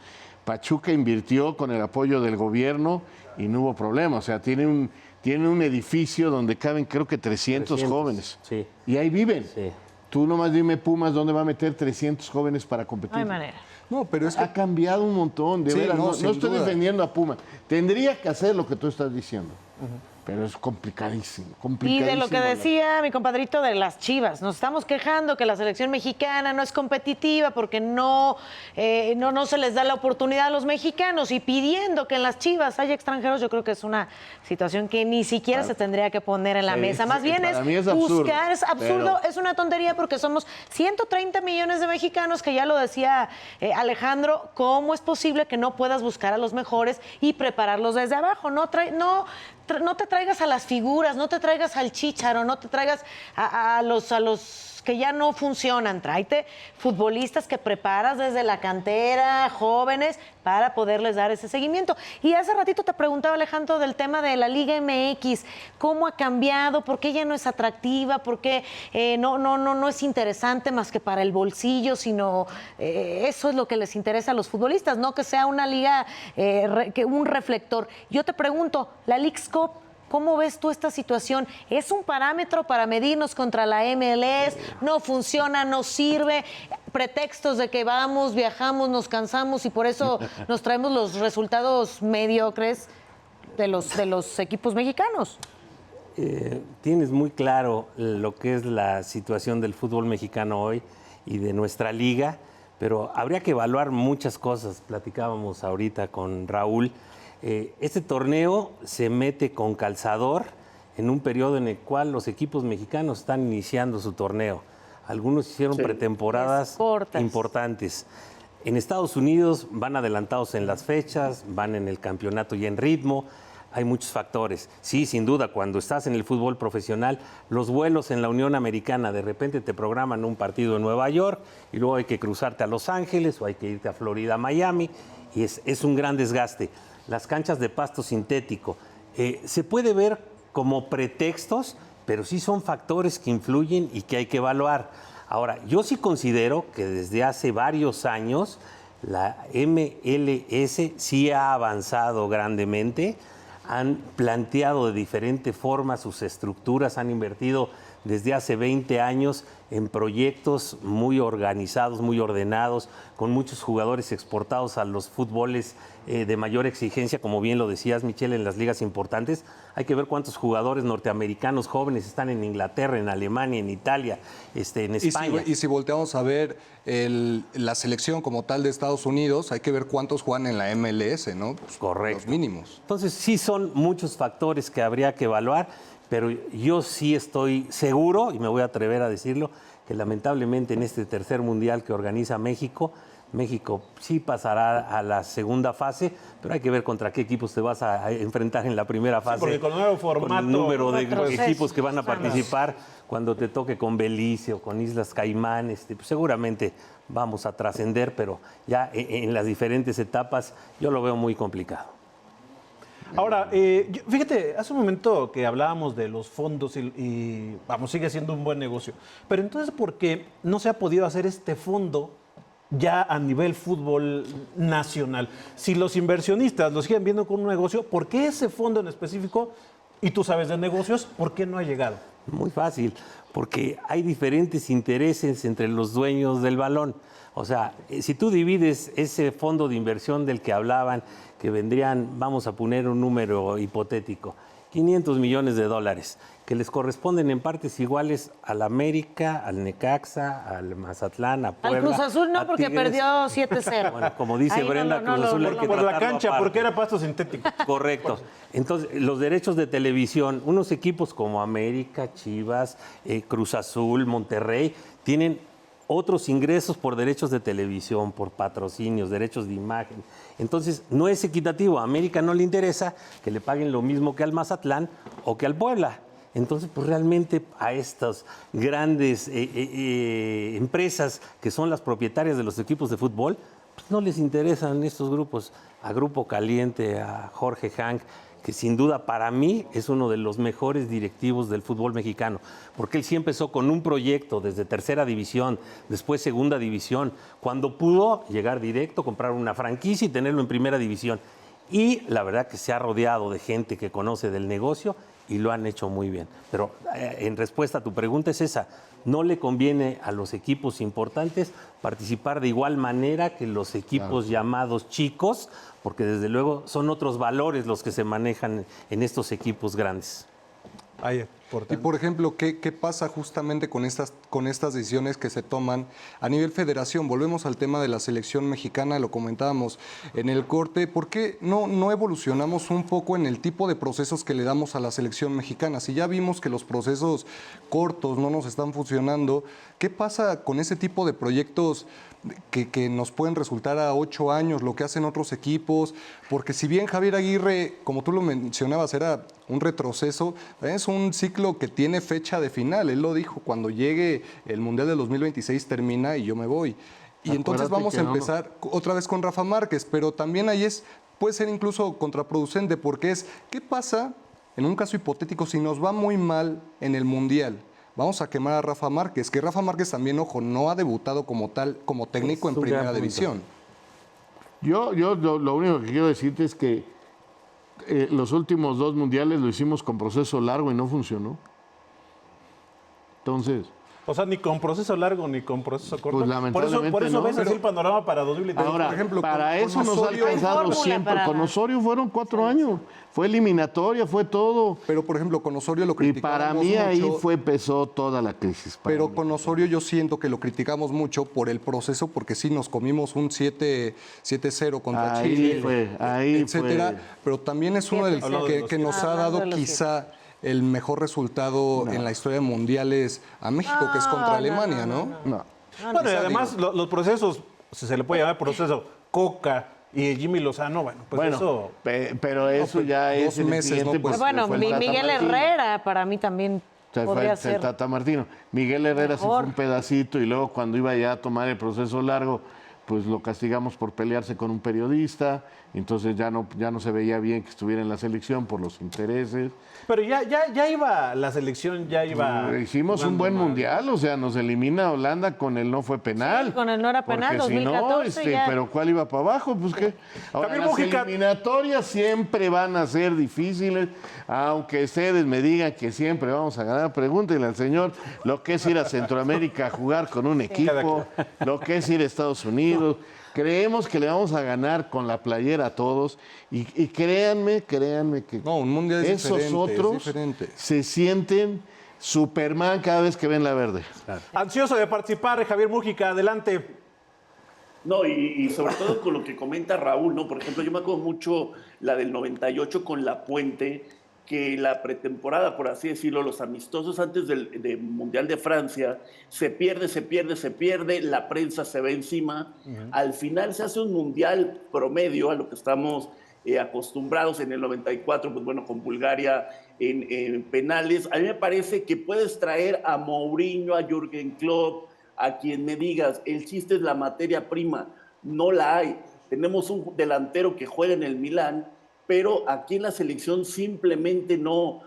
Pachuca invirtió con el apoyo del gobierno y no hubo problema. O sea, tiene un edificio donde caben, creo que 300 jóvenes. Sí. Y ahí viven. Sí. Tú nomás dime, Pumas, ¿dónde va a meter 300 jóvenes para competir? No hay manera. No, pero es que ha cambiado un montón, de veras. No estoy defendiendo a Pumas. Tendría que hacer lo que tú estás diciendo. Pero es complicadísimo. Y de lo que decía mi compadrito de las Chivas, nos estamos quejando que la selección mexicana no es competitiva porque no se les da la oportunidad a los mexicanos, y pidiendo que en las Chivas haya extranjeros. Yo creo que es una situación que ni siquiera se tendría que poner en la mesa. Más bien es buscar, es absurdo, es una tontería, porque somos 130 millones de mexicanos, que ya lo decía Alejandro. ¿Cómo es posible que no puedas buscar a los mejores y prepararlos desde abajo? No te traigas a las figuras, no te traigas al Chícharo, no te traigas a los que ya no funcionan. Tráete futbolistas que preparas desde la cantera, jóvenes, para poderles dar ese seguimiento. Y hace ratito te preguntaba, Alejandro, del tema de la Liga MX. ¿Cómo ha cambiado? ¿Por qué ya no es atractiva? ¿Por qué no es interesante más que para el bolsillo? Sino eso es lo que les interesa a los futbolistas, no que sea una liga, un reflector. Yo te pregunto, la Leagues Cup, ¿cómo ves tú esta situación? ¿Es un parámetro para medirnos contra la MLS? ¿No funciona? ¿No sirve? Pretextos de que vamos, viajamos, nos cansamos y por eso nos traemos los resultados mediocres de los equipos mexicanos. Tienes muy claro lo que es la situación del fútbol mexicano hoy y de nuestra liga, pero habría que evaluar muchas cosas. Platicábamos ahorita con Raúl. Este torneo se mete con calzador en un periodo en el cual los equipos mexicanos están iniciando su torneo. Algunos hicieron pretemporadas importantes. En Estados Unidos van adelantados en las fechas, van en el campeonato y en ritmo. Hay muchos factores. Sí, sin duda, cuando estás en el fútbol profesional, los vuelos en la Unión Americana, de repente te programan un partido en Nueva York y luego hay que cruzarte a Los Ángeles o hay que irte a Florida, Miami, y es un gran desgaste. Las canchas de pasto sintético se puede ver como pretextos, pero sí son factores que influyen y que hay que evaluar. Ahora, yo sí considero que desde hace varios años la MLS sí ha avanzado grandemente. Han planteado de diferente forma sus estructuras, han invertido desde hace 20 años en proyectos muy organizados, muy ordenados, con muchos jugadores exportados a los fútboles de mayor exigencia, como bien lo decías, Michelle, en las ligas importantes. Hay que ver cuántos jugadores norteamericanos jóvenes están en Inglaterra, en Alemania, en Italia, en España. Y si volteamos a ver la selección como tal de Estados Unidos, hay que ver cuántos juegan en la MLS, ¿no? Pues, correcto. Los mínimos. Entonces, sí son muchos factores que habría que evaluar, pero yo sí estoy seguro, y me voy a atrever a decirlo, que lamentablemente en este tercer mundial que organiza México sí pasará a la segunda fase, pero hay que ver contra qué equipos te vas a enfrentar en la primera fase. Sí, porque con el nuevo formato, con el número de retroceso, equipos que van a participar, cuando te toque con Belice o con Islas Caimán, pues seguramente vamos a trascender, pero ya en las diferentes etapas yo lo veo muy complicado. Ahora, fíjate, hace un momento que hablábamos de los fondos y vamos, sigue siendo un buen negocio. Pero entonces, ¿por qué no se ha podido hacer este fondo ya a nivel fútbol nacional? Si los inversionistas lo siguen viendo como un negocio, ¿por qué ese fondo en específico, y tú sabes de negocios, por qué no ha llegado? Muy fácil, porque hay diferentes intereses entre los dueños del balón. O sea, si tú divides ese fondo de inversión del que hablaban, que vendrían, vamos a poner un número hipotético, $500 millones, que les corresponden en partes iguales al América, al Necaxa, al Mazatlán, a Puebla. Al Cruz Azul no, porque Tigres. perdió 7-0. Bueno, como dice Brenda, Cruz Azul hay que Por la tratarlo cancha, aparte. porque era pasto sintético. Correcto. Entonces, los derechos de televisión, unos equipos como América, Chivas, Cruz Azul, Monterrey, tienen otros ingresos por derechos de televisión, por patrocinios, derechos de imagen. Entonces, no es equitativo. A América no le interesa que le paguen lo mismo que al Mazatlán o que al Puebla. Entonces, pues realmente a estas grandes empresas que son las propietarias de los equipos de fútbol, pues no les interesan estos grupos. A Grupo Caliente, a Jorge Hank, que sin duda para mí es uno de los mejores directivos del fútbol mexicano, porque él sí empezó con un proyecto desde tercera división, después segunda división, cuando pudo llegar directo, comprar una franquicia y tenerlo en primera división. Y la verdad que se ha rodeado de gente que conoce del negocio y lo han hecho muy bien. Pero en respuesta a tu pregunta es esa, no le conviene a los equipos importantes participar de igual manera que los equipos llamados chicos, porque desde luego son otros valores los que se manejan en estos equipos grandes. Y por ejemplo, ¿qué pasa justamente con estas decisiones que se toman a nivel federación? Volvemos al tema de la selección mexicana, lo comentábamos en el corte. ¿Por qué no evolucionamos un poco en el tipo de procesos que le damos a la selección mexicana? Si ya vimos que los procesos cortos no nos están funcionando, ¿qué pasa con ese tipo de proyectos que nos pueden resultar a 8 años, lo que hacen otros equipos? Porque si bien Javier Aguirre, como tú lo mencionabas, era un retroceso, es un ciclo que tiene fecha de final. Él lo dijo, cuando llegue el Mundial del 2026 termina y yo me voy. Y entonces vamos a empezar otra vez con Rafa Márquez, pero también ahí puede ser incluso contraproducente, porque ¿qué pasa en un caso hipotético si nos va muy mal en el Mundial? Vamos a quemar a Rafa Márquez, que Rafa Márquez también, ojo, no ha debutado como tal, como técnico en primera división. Yo lo único que quiero decirte es que los últimos 2 mundiales lo hicimos con proceso largo y no funcionó. Entonces... O sea, ni con proceso largo ni con proceso corto. Pues lamentablemente por eso no, ves así el panorama para 2023. Ahora, por ejemplo, para eso nos ha alcanzado siempre. Con Osorio fueron 4 años. Fue eliminatoria, fue todo. Pero, por ejemplo, con Osorio lo Y criticamos para mí mucho, ahí empezó toda la crisis. Pero con Osorio yo siento que lo criticamos mucho por el proceso, porque sí nos comimos un 7-0 contra Chile, etcétera. Pero también es uno del que nos ha dado quizá el mejor resultado en la historia de mundiales a México, que es contra Alemania, ¿no? Bueno, y además los procesos si se le puede llamar proceso, Coca y Jimmy Lozano, bueno, pues eso... Pero eso ya es 2 meses, evidente, ¿no? Pues, porque Bueno, fue el Tata Miguel Martino. Herrera para mí también O sea, podría fue el ser. Tata Martino. Miguel Herrera sí fue un pedacito y luego cuando iba ya a tomar el proceso largo, pues lo castigamos por pelearse con un periodista, entonces ya no se veía bien que estuviera en la selección por los intereses. Pero ya iba, la selección ya iba... Hicimos un buen mundial, o sea, nos elimina Holanda con el no fue penal. Sí, con el no era penal, Porque si no, 2014 ya. pero ¿cuál iba para abajo? Pues qué. Ahora, Javier las Mújica. eliminatorias siempre van a ser difíciles, aunque ustedes me digan que siempre vamos a ganar. Pregúntenle al señor lo que es ir a Centroamérica a jugar con un equipo, lo que es ir a Estados Unidos. Creemos que le vamos a ganar con la playera a todos y créanme que No, un mundial es esos diferente, es otros diferente. se sienten Superman cada vez que ven la verde. Ansioso de participar, Javier Mújica, adelante. No, y sobre todo con lo que comenta Raúl, ¿no? Por ejemplo, yo me acuerdo mucho la del 98 con La Puente, que la pretemporada, por así decirlo, los amistosos antes del Mundial de Francia, se pierde, la prensa se ve encima. Al final se hace un Mundial promedio a lo que estamos acostumbrados en el 94, pues bueno, con Bulgaria en penales. A mí me parece que puedes traer a Mourinho, a Jürgen Klopp, a quien me digas, el chiste es la materia prima, no la hay. Tenemos un delantero que juega en el Milán, pero aquí en la selección simplemente no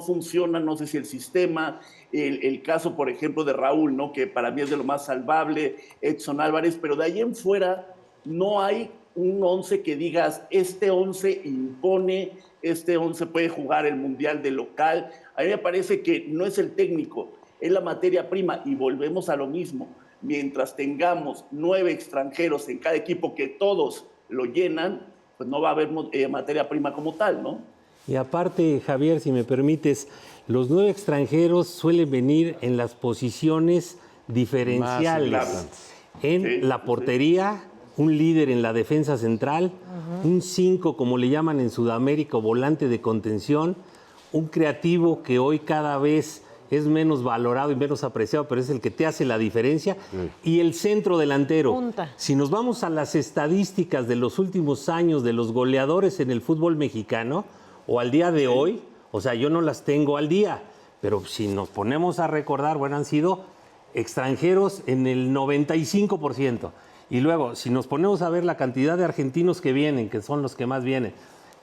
funciona, no sé si el sistema, el caso, por ejemplo, de Raúl, ¿no? Que para mí es de lo más salvable, Edson Álvarez, pero de ahí en fuera no hay un 11 que digas, este 11 impone, este 11 puede jugar el Mundial de local. A mí me parece que no es el técnico, es la materia prima y volvemos a lo mismo. Mientras tengamos 9 extranjeros en cada equipo que todos lo llenan, pues no va a haber materia prima como tal, ¿no? Y aparte, Javier, si me permites, los 9 extranjeros suelen venir en las posiciones diferenciales. Más En la portería, un líder en la defensa central, un 5, como le llaman en Sudamérica, o volante de contención, un creativo que hoy cada vez es menos valorado y menos apreciado, pero es el que te hace la diferencia, y el centro delantero. Punta. Si nos vamos a las estadísticas de los últimos años de los goleadores en el fútbol mexicano, o al día de hoy, o sea, yo no las tengo al día, pero si nos ponemos a recordar, bueno, han sido extranjeros en el 95%. Y luego, si nos ponemos a ver la cantidad de argentinos que vienen, que son los que más vienen,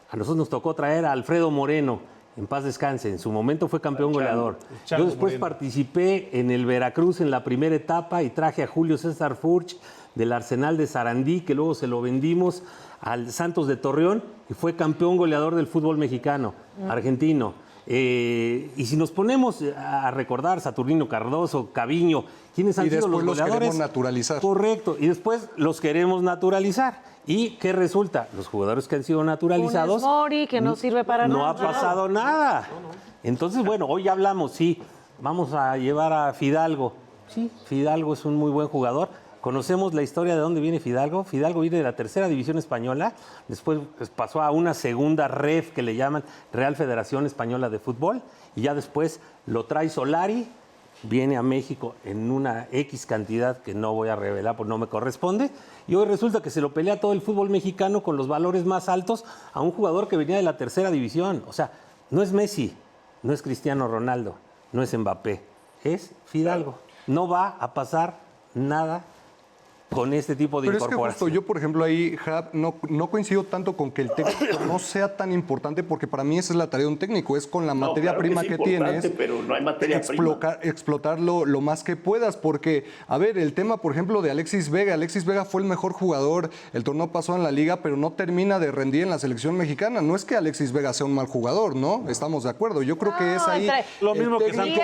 a nosotros nos tocó traer a Alfredo Moreno, en paz descanse, en su momento fue campeón goleador. Yo después participé en el Veracruz en la primera etapa y traje a Julio César Furch del Arsenal de Sarandí, que luego se lo vendimos al Santos de Torreón y fue campeón goleador del fútbol mexicano, argentino. Y si nos ponemos a recordar, Saturnino Cardoso, Caviño, ¿quiénes han sido los goleadores? Y después los queremos naturalizar. Correcto, y después los queremos naturalizar. ¿Y qué resulta? Los jugadores que han sido naturalizados... Funes Mori, que no sirve para no nada. ha pasado nada. Entonces, bueno, hoy hablamos, sí, vamos a llevar a Fidalgo. Sí, Fidalgo es un muy buen jugador. Conocemos la historia de dónde viene Fidalgo. Fidalgo viene de la tercera división española, después pasó a una segunda REF que le llaman Real Federación Española de Fútbol, y ya después lo trae Solari, viene a México en una X cantidad que no voy a revelar porque no me corresponde, y hoy resulta que se lo pelea todo el fútbol mexicano con los valores más altos a un jugador que venía de la tercera división. O sea, no es Messi, no es Cristiano Ronaldo, no es Mbappé, es Fidalgo. No va a pasar nada con este tipo de Pero es que incorporación. justo yo, por ejemplo, ahí, Jab, no coincido tanto con que el técnico no sea tan importante, porque para mí esa es la tarea de un técnico, es con la materia claro prima es que importante, tienes, pero no hay materia prima. explotarlo lo más que puedas, porque, a ver, el tema, por ejemplo, de Alexis Vega fue el mejor jugador el torneo pasado en la liga, pero no termina de rendir en la selección mexicana. No es que Alexis Vega sea un mal jugador, ¿no? Estamos de acuerdo. Yo creo que es ahí Lo mismo que Santos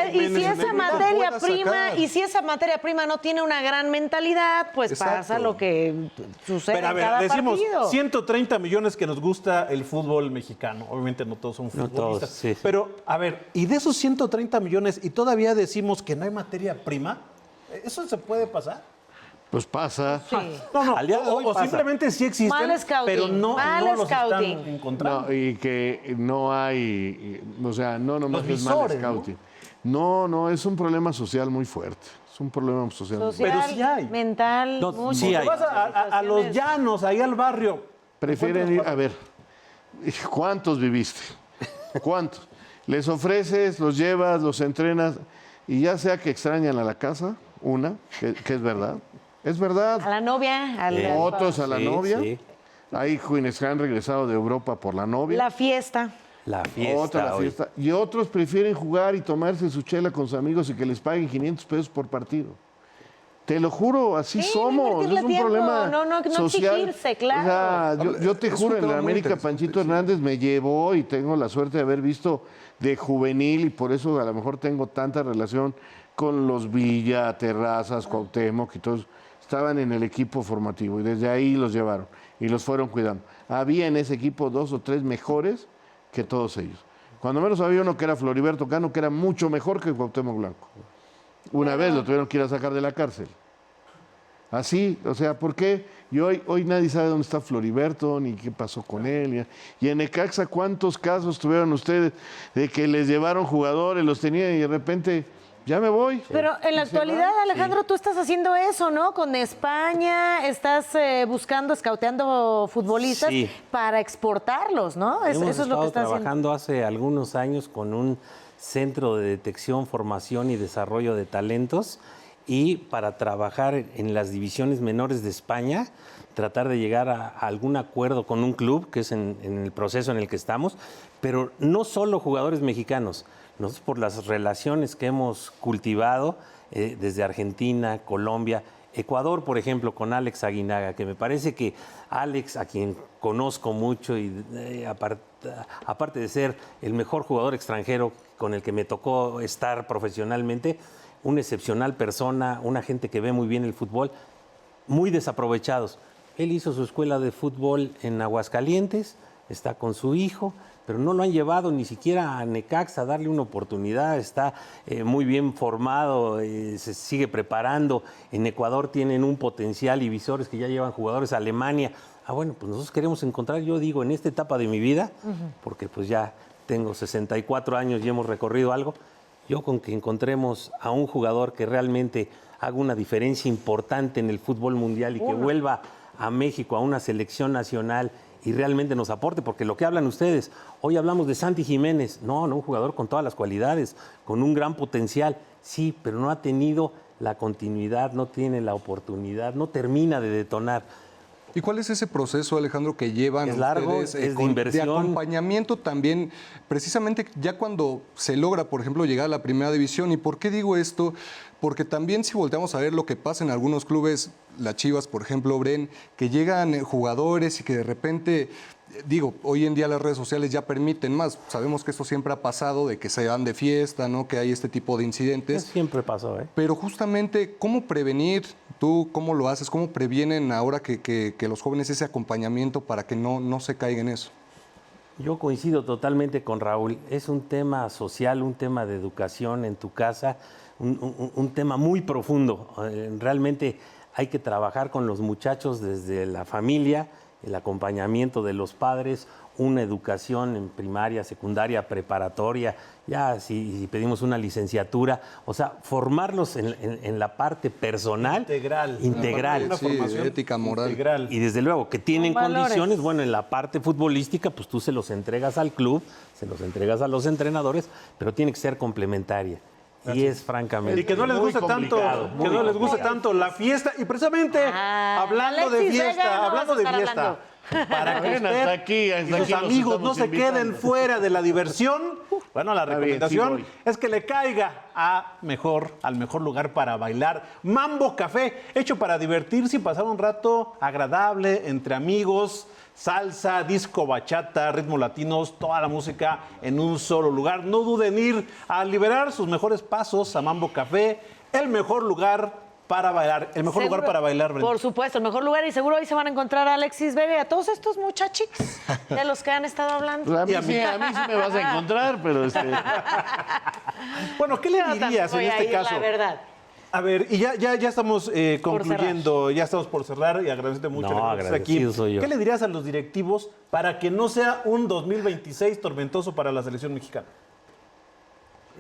Y si esa materia prima no tiene una gran mentalidad, pues Exacto. pasa lo que sucede Pero a en ver, cada decimos partido. 130 millones que nos gusta el fútbol mexicano. Obviamente no todos son No futbolistas. todos, sí. Pero, a ver, y de esos 130 millones y todavía decimos que no hay materia prima, ¿eso se puede pasar? Pues pasa. Sí. No, Al día de hoy o pasa. simplemente sí existen, Mal scouting, pero no los scouting. están encontrando. No, y que no hay, o sea, no nomás Los es mal visores, scouting. No, es un problema social muy fuerte. Es Es un problema social. Social, Pero sí hay. mental, No, mucho. sí hay. Vas a los llanos, ahí al barrio. Prefieren ir, a ver, ¿cuántos viviste? ¿Cuántos? Les ofreces, los llevas, los entrenas, y ya sea que extrañan a la casa, que es verdad. Es verdad. A la novia, Otros a la Sí, novia. sí. Hay jóvenes que han regresado de Europa por la novia. la fiesta. La fiesta. Otra la hoy. fiesta. Y otros prefieren jugar y tomarse su chela con sus amigos y que les paguen 500 pesos por partido. Te lo juro, así Sí, somos. invertirle Es un tiempo, problema no social. exigirse, claro. O sea, yo te Es juro, un en tema la muy América interesante, Panchito sí. Hernández me llevó y tengo la suerte de haber visto de juvenil y por eso a lo mejor tengo tanta relación con los Villa, Terrazas, Cuauhtémoc y todos. Estaban en el equipo formativo y desde ahí los llevaron y los fueron cuidando. Había en ese equipo 2 o 3 mejores que todos ellos. Cuando menos había uno que era Floriberto Cano, que era mucho mejor que Cuauhtémoc Blanco. Una vez lo tuvieron que ir a sacar de la cárcel. Así, o sea, ¿por qué? Y hoy nadie sabe dónde está Floriberto, ni qué pasó con él. Y en Necaxa, ¿cuántos casos tuvieron ustedes de que les llevaron jugadores, los tenían y de repente, ya me voy? Pero en la actualidad, Alejandro, tú estás haciendo eso, ¿no? Con España, estás buscando, escauteando futbolistas Sí. para exportarlos, ¿no? Hemos Eso es lo estado que estás haciendo. trabajando hace algunos años con un centro de detección, formación y desarrollo de talentos, y para trabajar en las divisiones menores de España, tratar de llegar a algún acuerdo con un club, que es en el proceso en el que estamos, pero no solo jugadores mexicanos. Nosotros, por las relaciones que hemos cultivado desde Argentina, Colombia, Ecuador, por ejemplo, con Alex Aguinaga, que me parece que Alex, a quien conozco mucho y aparte de ser el mejor jugador extranjero con el que me tocó estar profesionalmente, una excepcional persona, una gente que ve muy bien el fútbol, muy desaprovechados. Él hizo su escuela de fútbol en Aguascalientes, está con su hijo, pero no lo han llevado ni siquiera a Necaxa a darle una oportunidad. Está muy bien formado, se sigue preparando. En Ecuador tienen un potencial y visores que ya llevan jugadores a Alemania. Bueno, pues nosotros queremos encontrar, yo digo, en esta etapa de mi vida, porque pues ya tengo 64 años y hemos recorrido algo, yo con que encontremos a un jugador que realmente haga una diferencia importante en el fútbol mundial y que vuelva a México, a una selección nacional y realmente nos aporte, porque lo que hablan ustedes, hoy hablamos de Santi Jiménez, no, un jugador con todas las cualidades, con un gran potencial, sí, pero no ha tenido la continuidad, no tiene la oportunidad, no termina de detonar. ¿Y cuál es ese proceso, Alejandro, que llevan Es largo, ustedes es de inversión. de acompañamiento también, precisamente ya cuando se logra, por ejemplo, llegar a la primera división? ¿Y por qué digo esto? Porque también si volteamos a ver lo que pasa en algunos clubes, las Chivas, por ejemplo, Bren, que llegan jugadores y que de repente, digo, hoy en día las redes sociales ya permiten más. Sabemos que esto siempre ha pasado, de que se van de fiesta, ¿no? Que hay este tipo de incidentes. Siempre pasó, ¿eh? Pero justamente, ¿cómo prevenir? ¿Tú cómo lo haces? ¿Cómo previenen ahora que los jóvenes ese acompañamiento para que no se caigan en eso? Yo coincido totalmente con Raúl. Es un tema social, un tema de educación en tu casa, un tema muy profundo. Realmente hay que trabajar con los muchachos desde la familia, el acompañamiento de los padres, una educación en primaria, secundaria, preparatoria, ya si pedimos una licenciatura, o sea, formarlos en la parte personal. Integral. Una Sí, formación ética, moral. integral. Y desde luego que tienen Con valores. condiciones, bueno, en la parte futbolística, pues tú se los entregas al club, se los entregas a los entrenadores, pero tiene que ser complementaria. Y es francamente Y que no les muy guste tanto, complicado, que no les guste tanto la fiesta. Y precisamente hablando de Alexis Vega, fiesta, no hablando vas a de estar fiesta, hablando. para que Ven, usted hasta aquí y sus nos amigos no estamos se queden invitando. fuera de la diversión, bueno, la Está bien, recomendación sí voy. es que le caiga al mejor lugar para bailar, Mambo Café, hecho para divertirse y pasar un rato agradable entre amigos. Salsa, disco, bachata, ritmos latinos, toda la música en un solo lugar. No duden en ir a liberar sus mejores pasos a Mambo Café, el mejor lugar para bailar. El mejor lugar Seguro, para bailar, Brenda. Por supuesto, el mejor lugar, y seguro ahí se van a encontrar a Alexis Vega y a todos estos muchachitos de los que han estado hablando. Pues a mí, Y a mí. sí, a mí sí me vas a encontrar, pero Bueno, ¿qué le Yo también dirías en voy a este ir, caso? la verdad. A ver, y ya estamos concluyendo, ya estamos por cerrar y agradecerte mucho No, que estés aquí. agradecido soy yo. ¿Qué le dirías a los directivos para que no sea un 2026 tormentoso para la selección mexicana?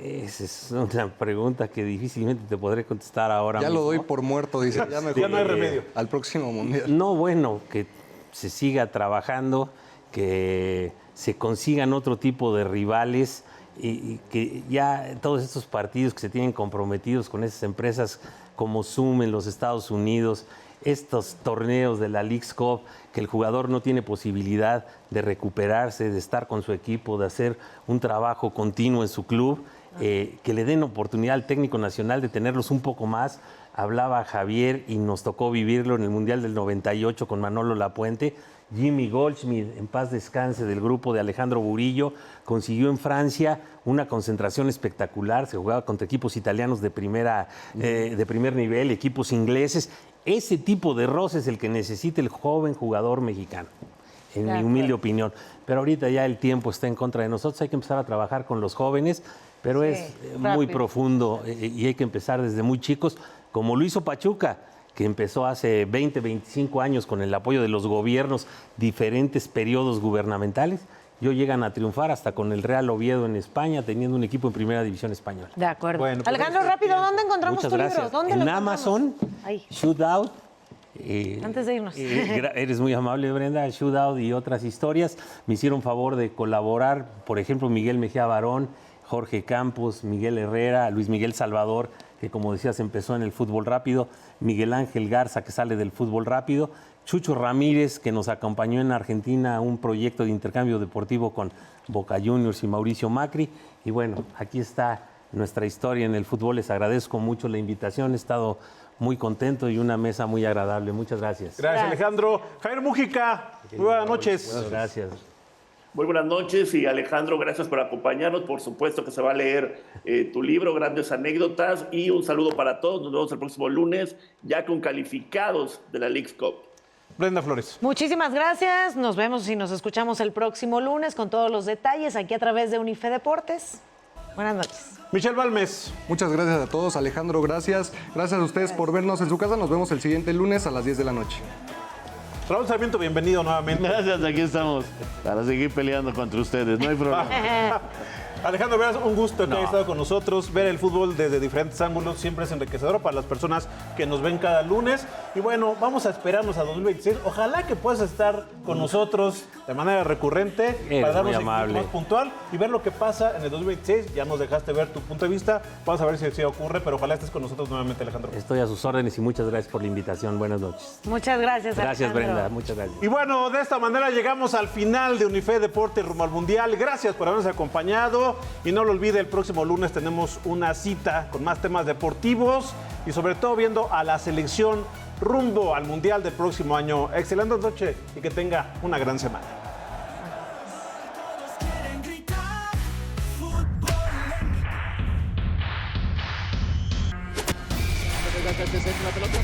Esa es una pregunta que difícilmente te podré contestar ahora Ya mismo. lo doy por muerto, dice. Ya mejor Ya no hay remedio. al próximo mundial. No, bueno, que se siga trabajando, que se consigan otro tipo de rivales y que ya todos estos partidos que se tienen comprometidos con esas empresas como Zoom en los Estados Unidos, estos torneos de la Leagues Cup, que el jugador no tiene posibilidad de recuperarse, de estar con su equipo, de hacer un trabajo continuo en su club, que le den oportunidad al técnico nacional de tenerlos un poco más. Hablaba Javier y nos tocó vivirlo en el Mundial del 98 con Manolo Lapuente. Jimmy Goldschmidt, en paz descanse, del grupo de Alejandro Burillo, consiguió en Francia una concentración espectacular. Se jugaba contra equipos italianos de primer nivel, equipos ingleses. Ese tipo de roce es el que necesita el joven jugador mexicano, en mi humilde opinión. Pero ahorita ya el tiempo está en contra de nosotros. Hay que empezar a trabajar con los jóvenes, pero es muy profundo y hay que empezar desde muy chicos, como lo hizo Pachuca, que empezó hace 20, 25 años con el apoyo de los gobiernos, diferentes periodos gubernamentales. Yo llegan a triunfar hasta con el Real Oviedo en España, teniendo un equipo en Primera División Española. De acuerdo. Bueno, pues Alejandro, rápido, ¿dónde encontramos Muchas tu gracias. libro? ¿Dónde En lo encontramos? Amazon, Ahí. Shootout. Antes de irnos. Eres muy amable, Brenda. Shootout y otras historias. Me hicieron favor de colaborar, por ejemplo, Miguel Mejía Barón, Jorge Campos, Miguel Herrera, Luis Miguel Salvador, que como decías empezó en el fútbol rápido, Miguel Ángel Garza, que sale del fútbol rápido, Chucho Ramírez, que nos acompañó en Argentina a un proyecto de intercambio deportivo con Boca Juniors y Mauricio Macri. Y bueno, aquí está nuestra historia en el fútbol. Les agradezco mucho la invitación. He estado muy contento y una mesa muy agradable. Muchas gracias. Gracias, Alejandro. Javier Mújica, muy buenas noches. Muchas gracias. Muy buenas noches y Alejandro, gracias por acompañarnos. Por supuesto que se va a leer tu libro, Grandes Anécdotas, y un saludo para todos. Nos vemos el próximo lunes ya con calificados de la Leagues Cup. Brenda Flores. Muchísimas gracias. Nos vemos y nos escuchamos el próximo lunes con todos los detalles aquí a través de Unife Deportes. Buenas noches. Michelle Balmes. Muchas gracias a todos. Alejandro, gracias. Gracias a ustedes por vernos en su casa. Nos vemos el siguiente lunes a las 10 de la noche. Raúl Sarmiento, bienvenido nuevamente. Gracias, aquí estamos para seguir peleando contra ustedes. No hay problema. Alejandro Veras, un gusto que haya estado con nosotros. Ver el fútbol desde diferentes ángulos siempre es enriquecedor para las personas que nos ven cada lunes. Y bueno, vamos a esperarnos a 2026. Ojalá que puedas estar con nosotros de manera recurrente para darnos un seguimiento más puntual y ver lo que pasa en el 2026. Ya nos dejaste ver tu punto de vista. Vamos a ver si ocurre, pero ojalá estés con nosotros nuevamente, Alejandro. Estoy a sus órdenes y muchas gracias por la invitación. Buenas noches. Muchas gracias, Gracias, Alejandro. Brenda. Muchas gracias. Y bueno, de esta manera llegamos al final de Unife Deportes rumbo al Mundial. Gracias por habernos acompañado y no lo olvide, el próximo lunes tenemos una cita con más temas deportivos y sobre todo viendo a la selección rumbo al Mundial del próximo año. Excelente noche y que tenga una gran semana. La pelota